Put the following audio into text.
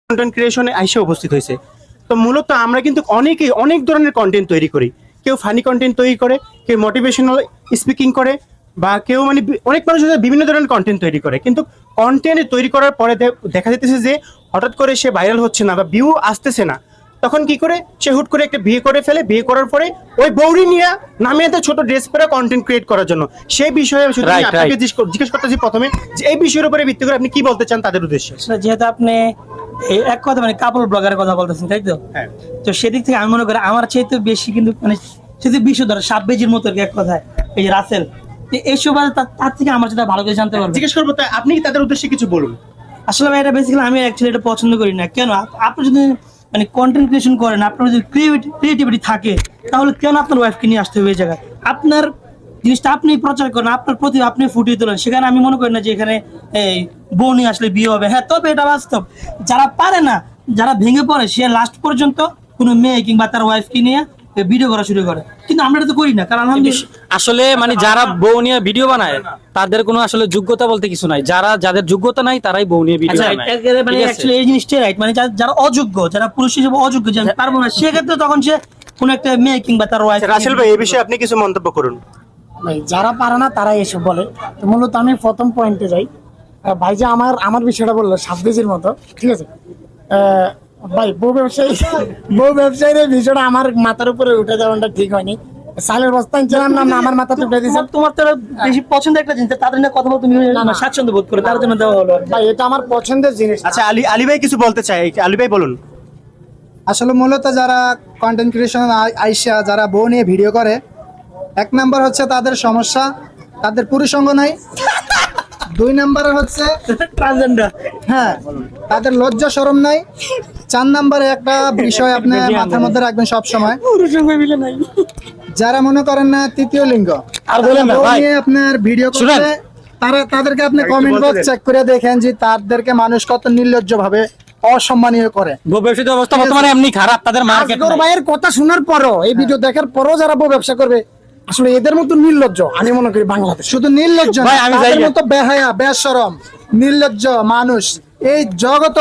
Content ক্রিয়েশনে আইসা উপস্থিত হয়েছে। তো মূলত আমরা কিন্তু অনেকেই অনেক ধরনের কন্টেন্ট তৈরি করি। কেউ ফানি কন্টেন্ট তৈরি করে, কেউ মোটিভেশনাল স্পিকিং করে, বা কেউ মানে অনেক মানুষ বিভিন্ন ধরনের কন্টেন্ট তৈরি করে। কিন্তু কন্টেন্ট তৈরি করার পরে দেখা যেতেছে যে হঠাৎ করে সে ভাইরাল হচ্ছে না বা ভিউ আসতেছে না। তখন কি করে সে হুট করে একটা বিয়ে করে ফেলে, বিয়ে করার পরে ওই বৌরি নিয়ে নামিয়ে দেয় ছোট ড্রেস পরে কন্টেন্ট ক্রিয়েট করার জন্য। সেই বিষয়ে শুধু আমি আপনাকে জিজ্ঞেস করতেছি প্রথমে যে এই বিষয়ের উপরে ভিত্তি করে আপনি কি বলতে চান তাদের উদ্দেশ্যে। যেহেতু আপনি এই এক কথা মানে কাপড় ব্লগারের কথা বলতেছেন, তাই তো? হ্যাঁ। তো সেদিক থেকে আমি মনে করি আমার চাইতে বেশি কিন্তু মানে সেদিকে বিশ্ব ধরে সাববেজির মতো আর কি এক কথায় এই যে রাসেল, এইসব তার থেকে আমার যেটা ভালো করে জানতে পারবে। জিজ্ঞেস করবো তাই আপনি কি তাদের উদ্দেশ্যে কিছু বলুন। আসলে ভাই এটা বেসিক্যালি আমি অ্যাকচুয়ালি এটা পছন্দ করি না। কেন? আপনি যদি মানে কন্টেন্ট ক্রিয়েশন করেন, আপনার যদি ক্রিয়েটিভিটি থাকে, তাহলে কেন আপনার ওয়াইফকে নিয়ে আসতে হবে এই জায়গায়? আপনার জিনিসটা আপনি প্রচার করেন, আপনার প্রতি আপনি ফুটিয়ে তোলেন। সেখানে আমি মনে করি না যে এখানে এই বউ নিয়ে আসলে বিয়ে হবে। হ্যাঁ, তবে এটা বাস্তব, যারা পারে না, যারা ভেঙে পড়ে, সে লাস্ট পর্যন্ত কোনো মেয়ে কিংবা তার ওয়াইফকে নিয়ে ভিডিও করা শুরু করে। কিন্তু আমরা এটা তো করি না, কারণ আলহামদুলিল্লাহ আসলে মানে যারা বউ নিয়ে ভিডিও বানায় তাদের কোনো আসলে যোগ্যতা বলতে কিছু নাই। যাদের যোগ্যতা নাই তারাই বউ নিয়ে ভিডিও বানায়। মানে অ্যাকচুয়ালি এই জিনিসটাই রাইট, মানে যারা অযোগ্য, যারা পুরুষ হিসেবে অযোগ্য, যে আমি পারবো না, সেক্ষেত্রে তখন সে কোন একটা মেয়ে কিংবা তার ওয়াইফ। রাসেল ভাই এই বিষয়ে আপনি কিছু মন্তব্য করুন। ভাই যারা পারে না তারাই এসব বলে। তো মূলত আমি প্রথম পয়েন্টে যাই। ভাই যে আমার বিষয়টা বললো সাবদেজির মতো, ঠিক আছে? ভাই বউ ব্যবসায়ীর বিষয়টা আমার মাথার উপরে উঠে যাওয়াটা ঠিক হয়নি। সালের বস্তা ছিলাম না, আমার মাথাতে উঠে দিয়েছে। তোমার তো বেশি পছন্দের একটা জিনিস, তাদের নিয়ে কথা বলতে তুমি স্বাচ্ছন্দ্য বোধ করে, তার জন্য দেওয়া হলো। ভাই এটা আমার পছন্দের জিনিস। আচ্ছা আলী ভাই কিছু বলতে চাই, আলী ভাই বলুন। আসলে মূলত যারা কন্টেন্ট ক্রিয়েশন আইসা যারা বউ নিয়ে ভিডিও করে, এক নাম্বার হচ্ছে তাদের সমস্যা, তাদের পুরুষঙ্গ নাই। 2 নাম্বারে হচ্ছে ট্রান্সজেন্ডার। হ্যাঁ, তাদের লজ্জা শরম নাই। 4 নাম্বারে একটা বিষয় আপনি মাথার মধ্যে রাখবেন সব সময়, যারা মনে করেন না তৃতীয় লিঙ্গ আর বলেন না বউ ভাই, নিয়ে আপনার ভিডিও করতে, তাদেরকে আপনি কমেন্ট বক্স চেক করে দেখেন যে তাদেরকে মানুষ কত নির্লজ্জ ভাবে অসম্মানীয় করে। বউ ব্যবসায়ীর অবস্থা বর্তমানে এমনি খারাপ, তাদের মার্কেট আসগর ভাইয়ের কথা শোনার পরও, এই ভিডিও দেখার পরও যারা বউ ব্যবসা করবে, আসলে এদের মতো নির্লজ্জ আমি মনে করি বাংলাদেশ। শুধু নির্লজ্জ না, ভাই, আমি তাদের যাই- মতো বেহায়া বেশরম নির্লজ্জ মানুষ এই জগত